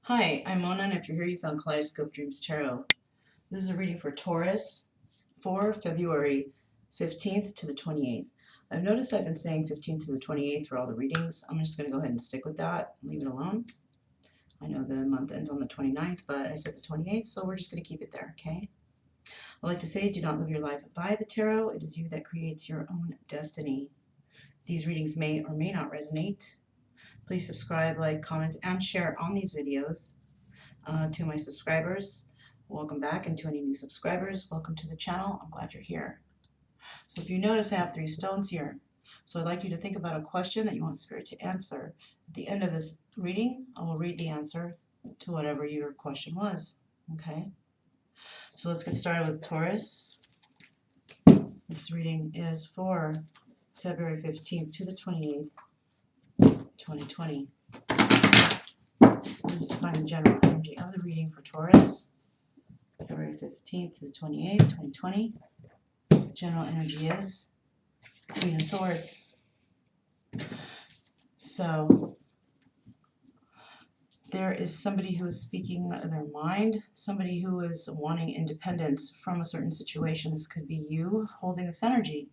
Hi, I'm Mona, and if you're here, you found Kaleidoscope Dreams Tarot. This is a reading for Taurus for February 15th to the 28th. I've noticed I've been saying 15th to the 28th for all the readings. I'm just going to go ahead and stick with that, leave it alone. I know the month ends on the 29th, but I said the 28th, so we're just going to keep it there, okay? I like to say, do not live your life by the tarot. It is you that creates your own destiny. These readings may or may not resonate. Please subscribe, like, comment, and share on these videos. To my subscribers, welcome back, and to any new subscribers, welcome to the channel. I'm glad you're here. So if you notice, I have 3 stones here. So I'd like you to think about a question that you want Spirit to answer. At the end of this reading, I will read the answer to whatever your question was. Okay? So let's get started with Taurus. This reading is for February 15th to the 28th, 2020. This is to find the general energy of the reading for Taurus, February 15th to the 28th, 2020. General energy is Queen of Swords. So there is somebody who is speaking their mind, somebody who is wanting independence from a certain situation. This could be you holding this energy,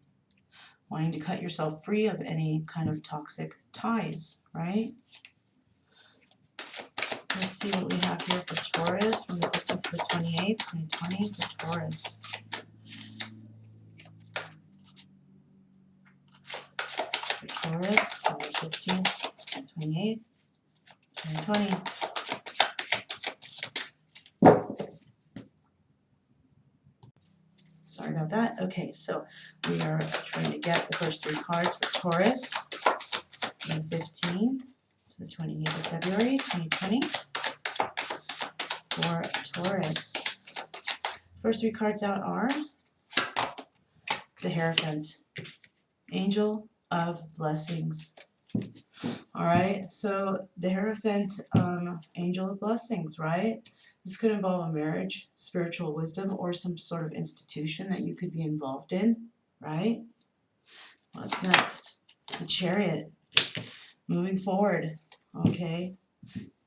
wanting to cut yourself free of any kind of toxic ties, right? Let's see what we have here for Taurus from the 15th to the 28th, 2020 for Taurus. For Taurus, from the 15th to the 28th, 2020. Sorry about that. Okay, so we are trying to get the first 3 cards for Taurus from the 15th to the 28th of February, 2020. For Taurus, first 3 cards out are the Hierophant, Angel of Blessings. All right, so the Hierophant, Angel of Blessings, right? This could involve a marriage, spiritual wisdom, or some sort of institution that you could be involved in, right? What's next? The Chariot. Moving forward, okay?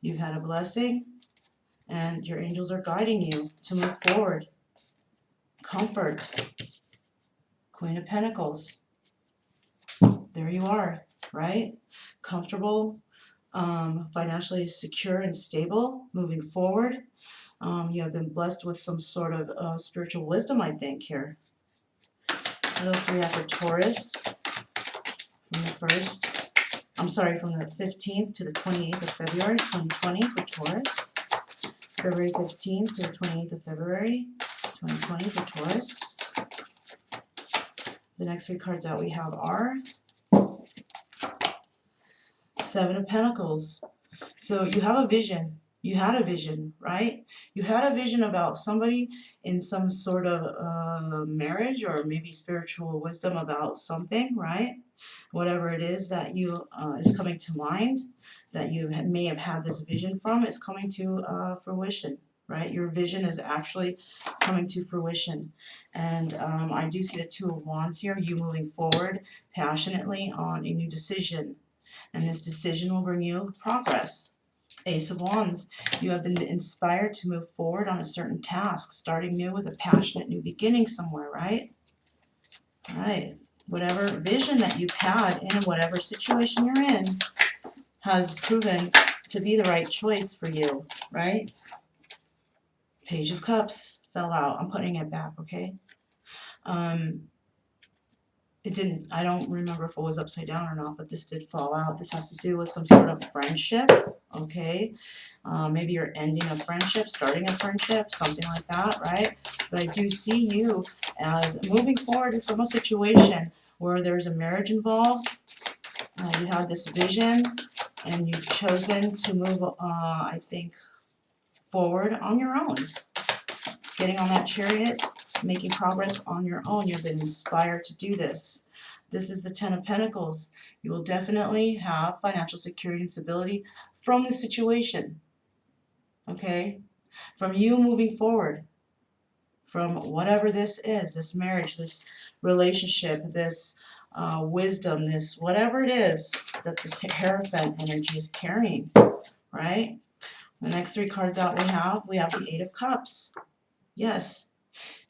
You've had a blessing, and your angels are guiding you to move forward. Comfort. Queen of Pentacles. There you are, right? Comfortable, financially secure and stable, moving forward. You have been blessed with some sort of spiritual wisdom, I think, here. What else do we have for Taurus? From the 15th to the 28th of February, 2020 for Taurus. February 15th to the 28th of February, 2020 for Taurus. The next 3 cards out we have are 7 of Pentacles. So you have a vision. You had a vision, right? You had a vision about somebody in some sort of marriage, or maybe spiritual wisdom about something, right? Whatever it is that you is coming to mind, that you may have had this vision from, is coming to fruition, right? Your vision is actually coming to fruition. And I do see the 2 of Wands here, you moving forward passionately on a new decision. And this decision will bring you progress. Ace of Wands, you have been inspired to move forward on a certain task, starting new with a passionate new beginning somewhere, right? Right. Whatever vision that you've had in whatever situation you're in has proven to be the right choice for you, right? Page of Cups fell out. I'm putting it back, okay? I don't remember if it was upside down or not, but this did fall out. This has to do with some sort of friendship, okay? Maybe you're ending a friendship, starting a friendship, something like that, right? But I do see you as moving forward from a situation where there's a marriage involved. You had this vision, and you've chosen to move, I think, forward on your own. Getting on that chariot, making progress on your own. You've been inspired to do this. This is the 10 of Pentacles. You will definitely have financial security and stability from this situation. Okay? From you moving forward. From whatever this is, this marriage, this relationship, this wisdom, this whatever it is that this Hierophant energy is carrying. Right? The next 3 cards out we have the 8 of Cups. Yes,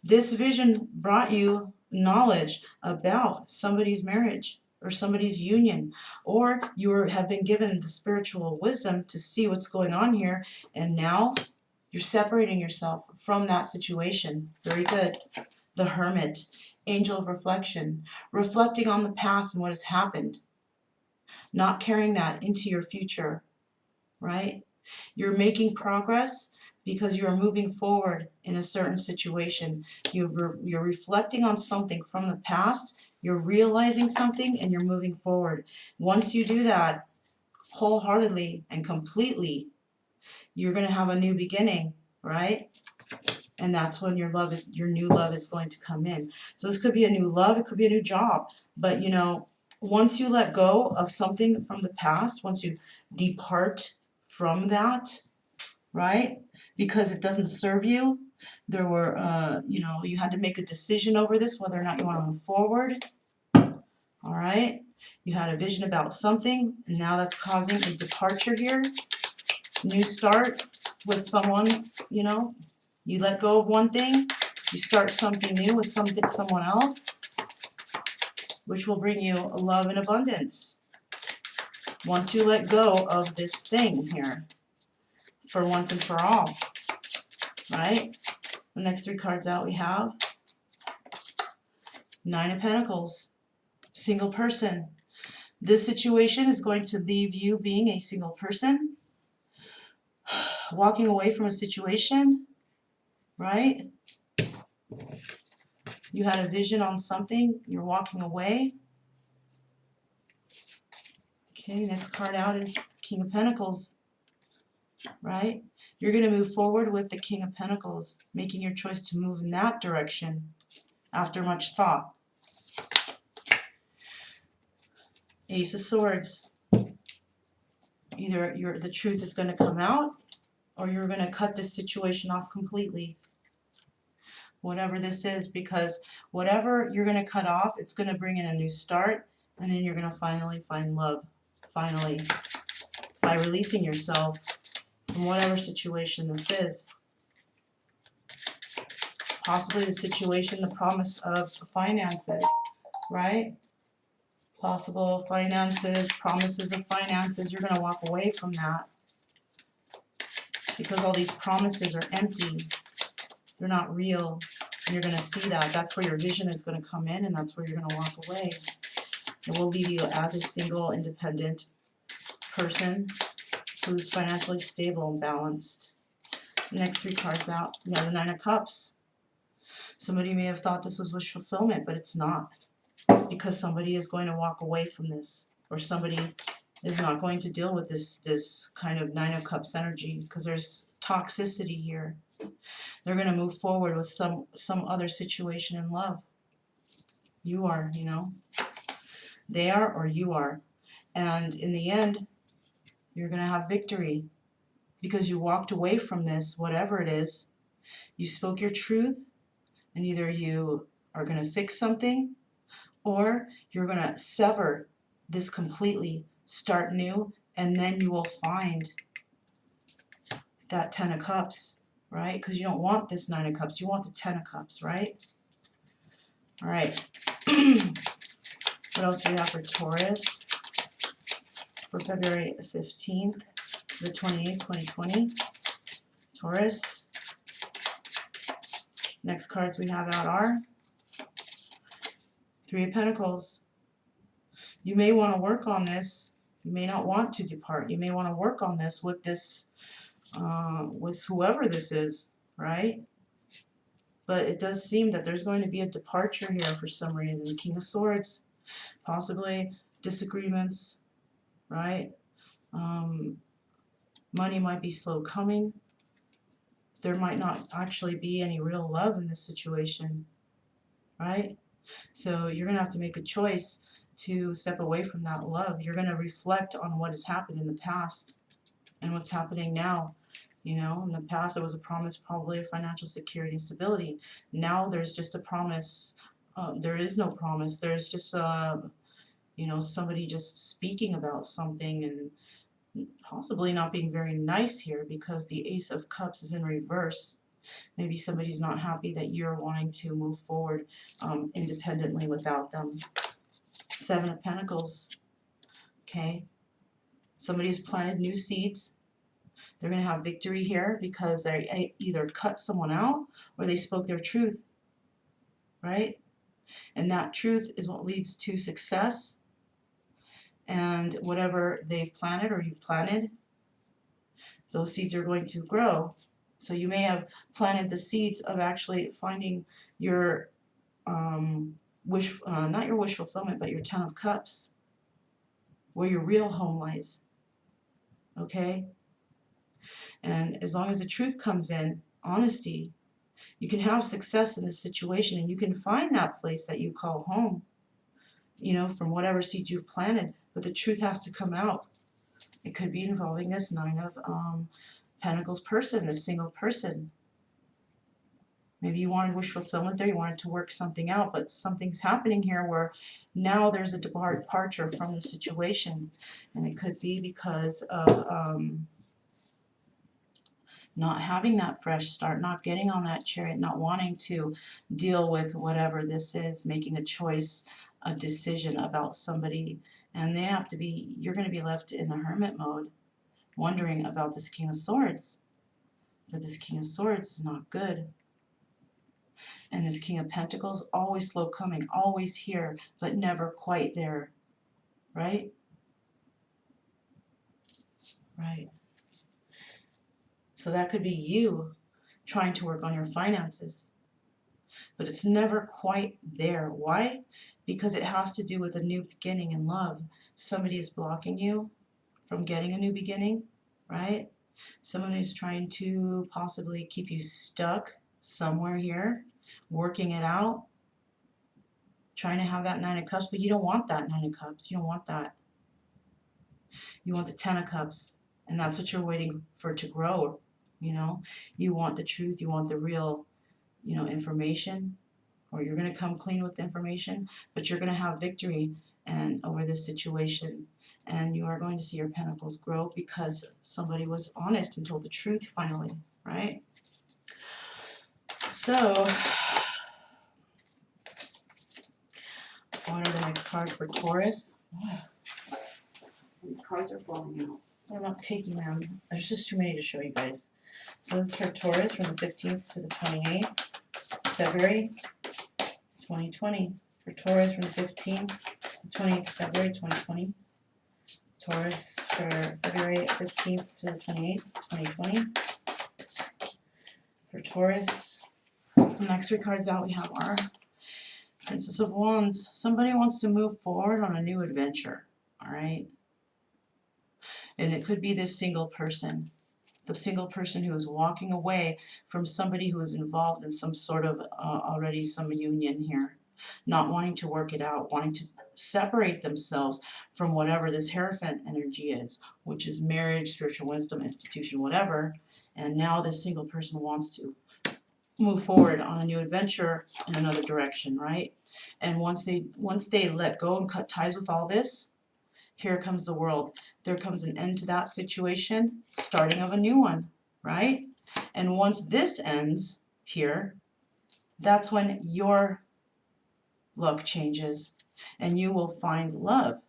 this vision brought you knowledge about somebody's marriage or somebody's union, or you have been given the spiritual wisdom to see what's going on here, and now you're separating yourself from that situation. Very good. The Hermit, angel of reflection, reflecting on the past and what has happened, not carrying that into your future, right? You're making progress because you are moving forward in a certain situation. You're reflecting on something from the past, you're realizing something, and you're moving forward. Once you do that wholeheartedly and completely, you're going to have a new beginning, right? And that's when your new love is going to come in. So this could be a new love, it could be a new job, but you know, once you let go of something from the past, once you depart from that, right? Because it doesn't serve you. There were, you know, you had to make a decision over this, whether or not you want to move forward. All right. You had a vision about something, and now that's causing a departure here. New start with someone, you know. You let go of one thing, you start something new with someone else, which will bring you love and abundance. Once you let go of this thing here, for once and for all, right? The next 3 cards out we have 9 of Pentacles, single person. This situation is going to leave you being a single person, walking away from a situation, right? You had a vision on something, you're walking away. Okay, next card out is King of Pentacles, right? You're going to move forward with the King of Pentacles, making your choice to move in that direction after much thought. Ace of Swords. Either the truth is going to come out, or you're going to cut this situation off completely. Whatever this is, because whatever you're going to cut off, it's going to bring in a new start, and then you're going to finally find love. Finally, by releasing yourself from whatever situation this is. Possibly the situation, the promise of finances, right? Possible finances, promises of finances. You're going to walk away from that because all these promises are empty. They're not real. And you're going to see that. That's where your vision is going to come in, and that's where you're going to walk away. It will leave you as a single, independent person who's financially stable and balanced. Next 3 cards out, you have the 9 of Cups. Somebody may have thought this was wish fulfillment, but it's not. Because somebody is going to walk away from this, or somebody is not going to deal with this kind of 9 of Cups energy, because there's toxicity here. They're going to move forward with some other situation in love. You are, you know. They are, or you are. And in the end, you're going to have victory because you walked away from this, whatever it is. You spoke your truth, and either you are going to fix something, or you're going to sever this completely, start new, and then you will find that 10 of Cups, right? Because you don't want this 9 of Cups, you want the 10 of Cups, right? All right. What else do we have for Taurus for February 15th to the 28th, 2020? Taurus. Next cards we have out are 3 of Pentacles. You may want to work on this. You may not want to depart. You may want to work on this with whoever this is, right? But it does seem that there's going to be a departure here for some reason. King of Swords, possibly disagreements, right? Money might be slow coming. There might not actually be any real love in this situation, right? So you're going to have to make a choice to step away from that love. You're going to reflect on what has happened in the past and what's happening now. You know, in the past, it was a promise probably of financial security and stability. Now there's just a promise. There is no promise. There's just, you know, somebody just speaking about something, and possibly not being very nice here, because the Ace of Cups is in reverse. Maybe somebody's not happy that you're wanting to move forward independently without them. Seven of Pentacles. Okay. Somebody has planted new seeds. They're going to have victory here because they either cut someone out or they spoke their truth, right? And that truth is what leads to success. And whatever they've planted or you've planted, those seeds are going to grow. So you may have planted the seeds of actually finding your not your wish fulfillment, but your Ten of Cups, where your real home lies. Okay? And as long as the truth comes in, honesty, you can have success in this situation, and you can find that place that you call home, you know, from whatever seeds you've planted. But the truth has to come out. It could be involving this Nine of Pentacles person, this single person. Maybe you wanted wish fulfillment there, you wanted to work something out, but something's happening here where now there's a departure from the situation. And it could be because of not having that fresh start, not getting on that chariot, not wanting to deal with whatever this is, making a choice, a decision about somebody. And they have to be, you're going to be left in the hermit mode, wondering about this King of Swords. But this King of Swords is not good. And this King of Pentacles, always slow coming, always here, but never quite there. Right? Right. So that could be you trying to work on your finances. But it's never quite there. Why? Because it has to do with a new beginning in love. Somebody is blocking you from getting a new beginning, right? Someone is trying to possibly keep you stuck somewhere here, working it out, trying to have that Nine of Cups, but you don't want that Nine of Cups. You don't want that. You want the Ten of Cups, and that's what you're waiting for to grow, you know? You want the truth, you want the real, you know, information, or you're going to come clean with the information, but you're going to have victory and over this situation, and you are going to see your pentacles grow because somebody was honest and told the truth finally, right? So, what are the next cards for Taurus? These cards are falling out. I'm not taking them. There's just too many to show you guys. So this is for Taurus from the 15th to the 28th February 2020. For Taurus from the 15th to the 20th February 2020. Taurus for February 15th to the 28th 2020. For Taurus, the next three cards out we have are Princess of Wands. Somebody wants to move forward on a new adventure. Alright? And it could be this single person. The single person who is walking away from somebody who is involved in some sort of already some union here. Not wanting to work it out, wanting to separate themselves from whatever this Hierophant energy is, which is marriage, spiritual wisdom, institution, whatever. And now this single person wants to move forward on a new adventure in another direction, right? And once they let go and cut ties with all this, here comes the world. There comes an end to that situation, starting of a new one, right? And once this ends here, that's when your luck changes and you will find love.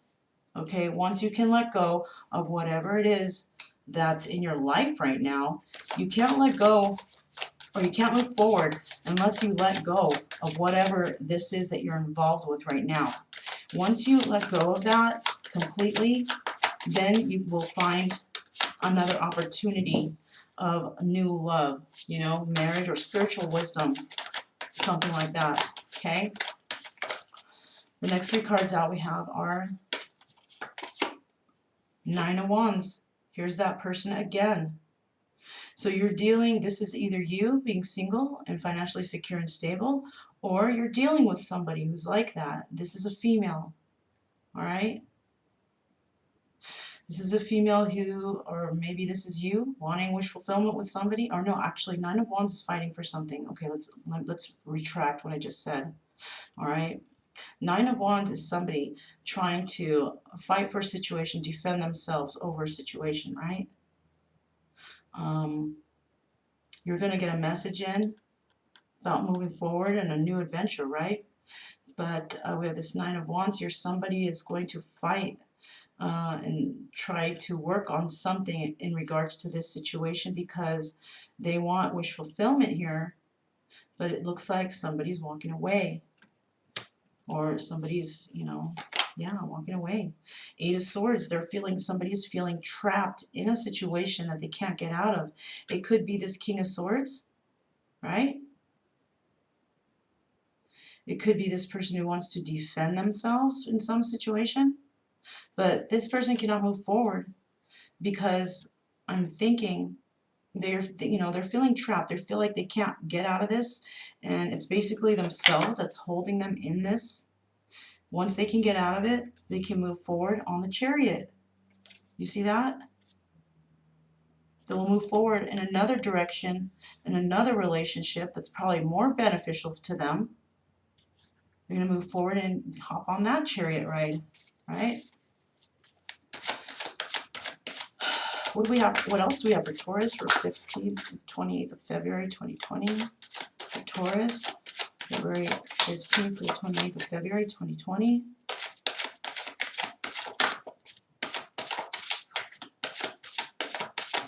Okay, once you can let go of whatever it is that's in your life right now, you can't let go or you can't move forward unless you let go of whatever this is that you're involved with right now. Once you let go of that completely, then you will find another opportunity of new love, you know, marriage or spiritual wisdom, something like that, okay? The next three cards out we have are Nine of Wands. Here's that person again. So you're dealing, this is either you being single and financially secure and stable, or you're dealing with somebody who's like that. This is a female, all right? This is a female who, or maybe this is you, wanting wish fulfillment with somebody. Or no, actually, Nine of Wands is fighting for something. Okay, let's retract what I just said. All right. Nine of Wands is somebody trying to fight for a situation, defend themselves over a situation, right? You're going to get a message in about moving forward and a new adventure, right? But we have this Nine of Wands here. Somebody is going to fight and try to work on something in regards to this situation because they want wish fulfillment here, but it looks like somebody's walking away, or somebody's, walking away. Eight of Swords, somebody's feeling trapped in a situation that they can't get out of. It could be this King of Swords, right? It could be this person who wants to defend themselves in some situation, but this person cannot move forward because I'm thinking they're feeling trapped. They feel like they can't get out of this, and it's basically themselves that's holding them in this. Once they can get out of it, they can move forward on the Chariot. You see that? They will move forward in another direction, in another relationship that's probably more beneficial to them. They're going to move forward and hop on that chariot ride, right? What do we have? What else do we have for Taurus for 15th to 28th of February 2020? For Taurus, February 15th to the 28th of February 2020.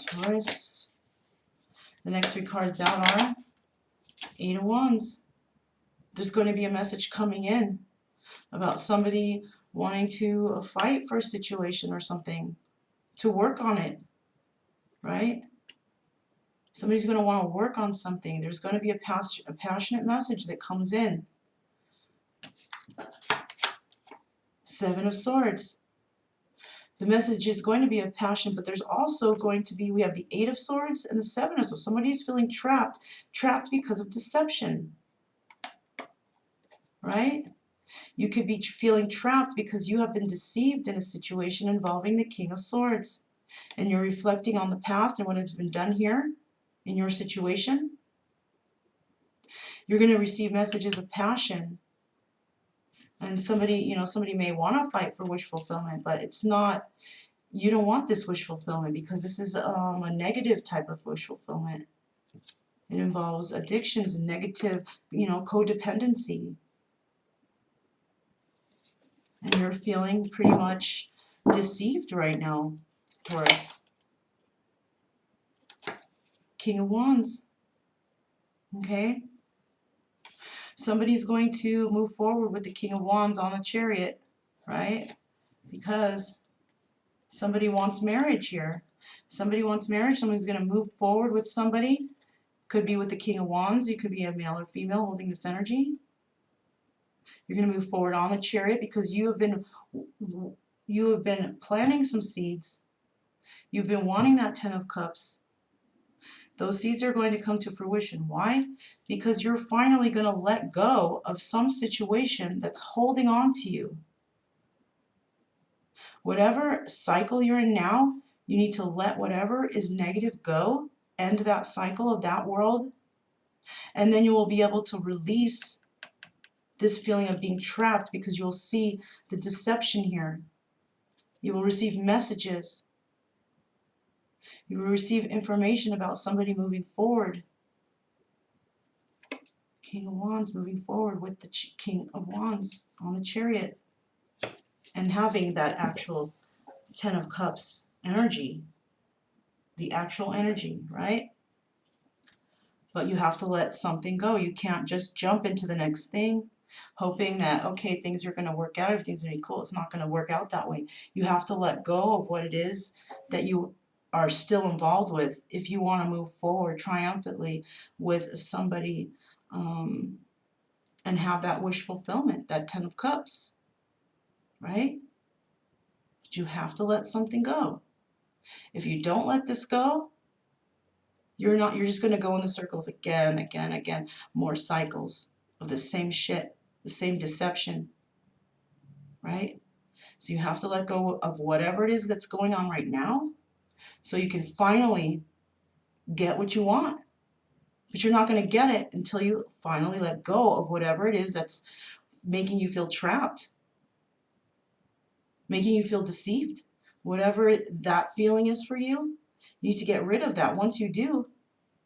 Taurus. The next three cards out are Eight of Wands. There's going to be a message coming in about somebody wanting to fight for a situation or something, to work on it, right? Somebody's going to want to work on something. There's going to be a passionate message that comes in. Seven of Swords. The message is going to be a passion, but there's also going to be, we have the Eight of Swords and the Seven of Swords. Somebody's feeling trapped because of deception, right? You could be feeling trapped because you have been deceived in a situation involving the King of Swords, and you're reflecting on the past and what has been done here in your situation. You're going to receive messages of passion, and somebody may want to fight for wish fulfillment, but it's not, you don't want this wish fulfillment because this is a negative type of wish fulfillment. It involves addictions and negative, codependency. And you're feeling pretty much deceived right now, Taurus. King of Wands. Okay? Somebody's going to move forward with the King of Wands on the Chariot, right? Because somebody wants marriage here. Somebody wants marriage. Somebody's going to move forward with somebody. Could be with the King of Wands. You could be a male or female holding this energy. You're going to move forward on the Chariot because you have been planting some seeds. You've been wanting that Ten of Cups. Those seeds are going to come to fruition. Why? Because you're finally going to let go of some situation that's holding on to you. Whatever cycle you're in now, you need to let whatever is negative go, end that cycle of that world, and then you will be able to release this feeling of being trapped because you'll see the deception here. You will receive messages. You will receive information about somebody moving forward. King of Wands moving forward with the King of Wands on the Chariot and having that actual Ten of Cups energy, the actual energy, right? But you have to let something go. You can't just jump into the next thing hoping that, okay, things are going to work out, everything's going to be cool. It's not going to work out that way. You have to let go of what it is that you are still involved with if you want to move forward triumphantly with somebody and have that wish fulfillment, that Ten of Cups, right? But you have to let something go. If you don't let this go, you're just going to go in the circles again, more cycles of the same shit, the same deception, right? So you have to let go of whatever it is that's going on right now so you can finally get what you want. But you're not going to get it until you finally let go of whatever it is that's making you feel trapped, making you feel deceived. Whatever that feeling is for you, you need to get rid of that. Once you do,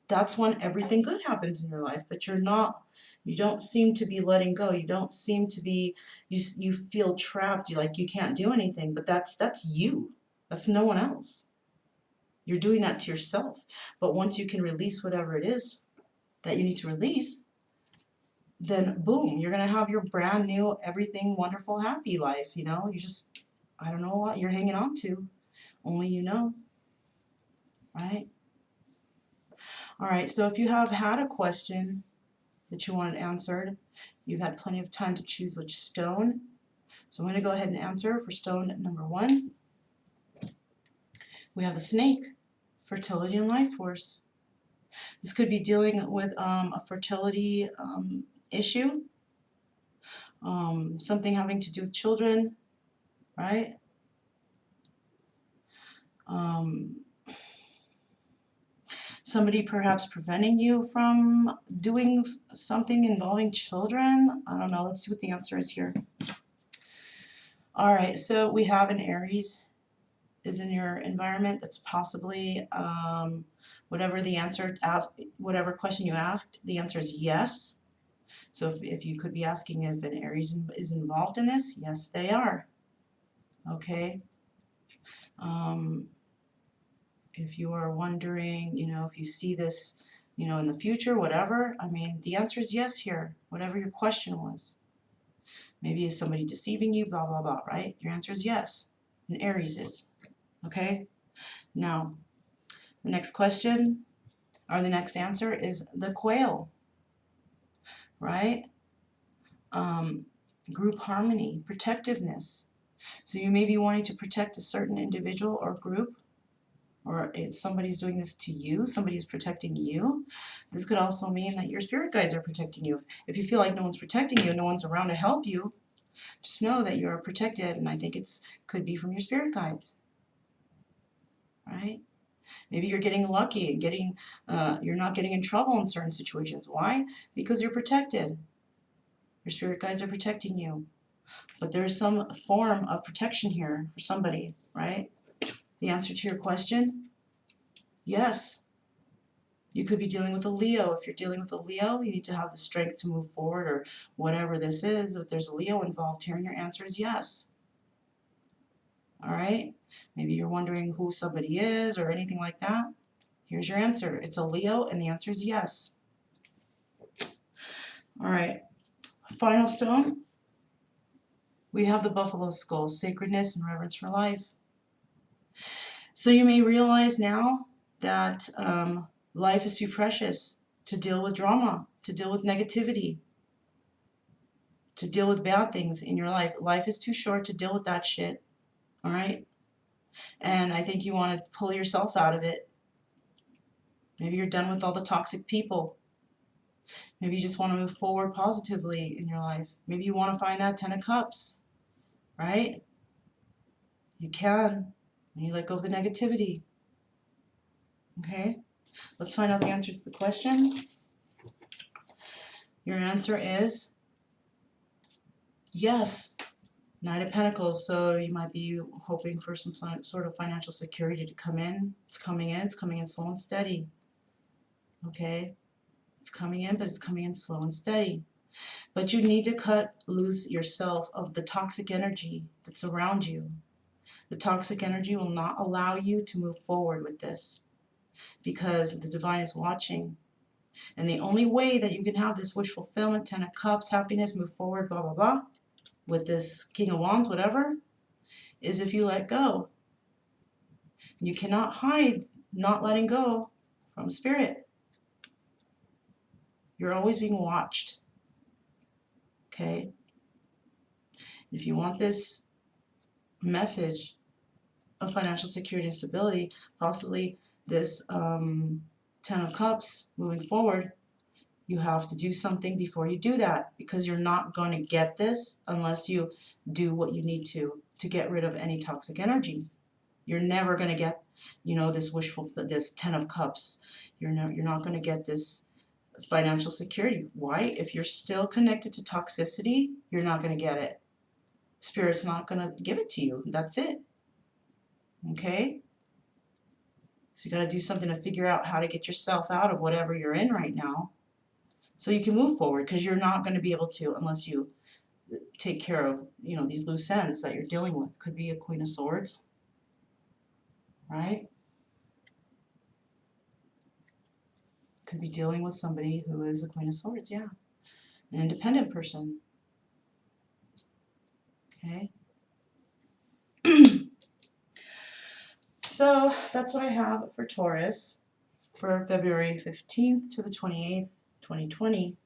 that's when everything good happens in your life. But you don't seem to be letting go. You don't seem to be, you feel trapped. You can't do anything. But that's you. That's no one else. You're doing that to yourself. But once you can release whatever it is that you need to release, then boom, you're going to have your brand new, everything wonderful, happy life. You just, I don't know what you're hanging on to. Only you know, right? All right, so if you have had a question that you wanted answered, you've had plenty of time to choose which stone. So I'm going to go ahead and answer for stone number 1. We have the snake, fertility and life force. This could be dealing with a fertility issue, something having to do with children, right? Somebody perhaps preventing you from doing something involving children. I don't know. Let's see what the answer is here. All right, so we have an Aries is in your environment. That's possibly whatever the answer, whatever question you asked, the answer is yes. So if you could be asking if an Aries is involved in this, yes, they are. Okay. If you are wondering, if you see this, in the future, whatever, I mean, the answer is yes here, whatever your question was. Maybe is somebody deceiving you, blah, blah, blah, right? Your answer is yes. And Aries is. Okay? Now, the next question, or the next answer is the quail, right? Group harmony, protectiveness. So you may be wanting to protect a certain individual or group, or if somebody's doing this to you, somebody's protecting you. This could also mean that your spirit guides are protecting you. If you feel like no one's protecting you, no one's around to help you, just know that you're protected, and I think could be from your spirit guides, right? Maybe you're getting lucky and you're not getting in trouble in certain situations. Why? Because you're protected. Your spirit guides are protecting you. But there's some form of protection here for somebody, right? The answer to your question, yes. You could be dealing with a Leo. If you're dealing with a Leo, you need to have the strength to move forward, or whatever this is. If there's a Leo involved here, and your answer is yes. All right? Maybe you're wondering who somebody is or anything like that. Here's your answer. It's a Leo, and the answer is yes. All right. Final stone. We have the buffalo skull, sacredness and reverence for life. So you may realize now that life is too precious to deal with drama, to deal with negativity, to deal with bad things in your life. Life is too short to deal with that shit, all right? And I think you want to pull yourself out of it. Maybe you're done with all the toxic people. Maybe you just want to move forward positively in your life. Maybe you want to find that 10 of Cups, right? You can when you let go of the negativity. Okay? Let's find out the answer to the question. Your answer is yes. Knight of Pentacles, so you might be hoping for some sort of financial security to come in. It's coming in. It's coming in slow and steady. Okay? It's coming in, but it's coming in slow and steady. But you need to cut loose yourself of the toxic energy that's around you. The toxic energy will not allow you to move forward with this, because the divine is watching. And the only way that you can have this wish fulfillment, 10 of Cups, happiness, move forward, blah, blah, blah, with this King of Wands, whatever, is if you let go. You cannot hide not letting go from spirit. You're always being watched. Okay? If you want this message of financial security and stability, possibly this 10 of Cups moving forward, you have to do something before you do that, because you're not going to get this unless you do what you need to get rid of any toxic energies. You're never going to get, this wishful, this 10 of Cups. You're not going to get this Financial security. Why? If you're still connected to toxicity, you're not going to get it. Spirit's not going to give it to you. That's it. Okay? So you got to do something to figure out how to get yourself out of whatever you're in right now so you can move forward, because you're not going to be able to unless you take care of, you know, these loose ends that you're dealing with. Could be a Queen of Swords, right? Could be dealing with somebody who is a Queen of Swords, yeah. An independent person. Okay? So that's what I have for Taurus for February 15th to the 28th, 2020.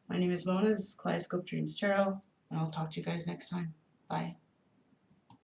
My name is Mona. This is Kaleidoscope Dreams Tarot, and I'll talk to you guys next time. Bye.